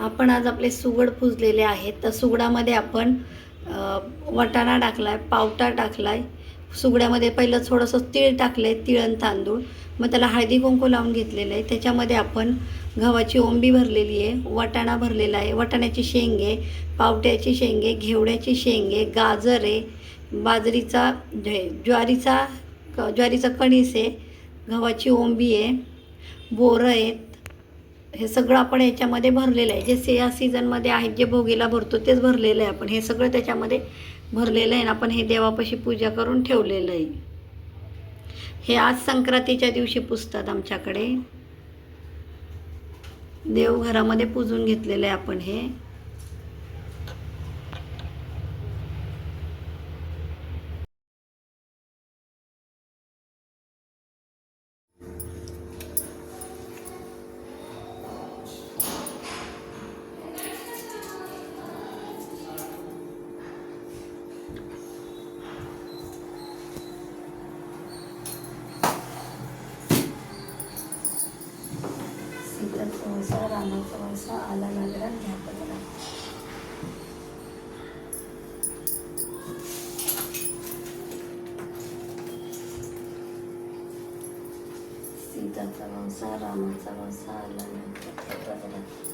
आपण आज आपले सुगड पुजलेले आहेत. तर सुगडामध्ये आपण वाटाणा टाकला आहे, पावटा टाकला आहे. सुगड्यामध्ये पहिलं थोडंसं तीळ टाकलं आहे, तीळ आणि तांदूळ. मग त्याला हळदी कुंकू लावून घेतलेलं आहे. त्याच्यामध्ये आपण गव्हाची ओंबी भरलेली आहे, वाटाणा भरलेला आहे, वाटाण्याची शेंगे, पावट्याची शेंगे, घेवड्याची शेंगे, गाजर आहे, बाजरीचा ज्वारीचा कणीस आहे, गव्हाची ओंबी आहे, बोरं आहेत. हे सगळं आपण याच्यामध्ये भरलेलं आहे. जे या सीझनमध्ये आहेत, जे भोगीला भरतो तेच भरलेलं आहे. आपण हे सगळं त्याच्यामध्ये भरलेलं आहे. आपण हे देवापाशी पूजा करून ठेवलेलं आहे. हे आज संक्रांतीच्या दिवशी पुजतात आमच्याकडे. देवघरामध्ये पूजून घेतलेलं आहे आपण हे. सीताचा वसा, रामाचा वसा, आला नागरा घ्या पदरा. सीताचा वसा, रामाचा वसा, आला नागरा घ्या पदरा.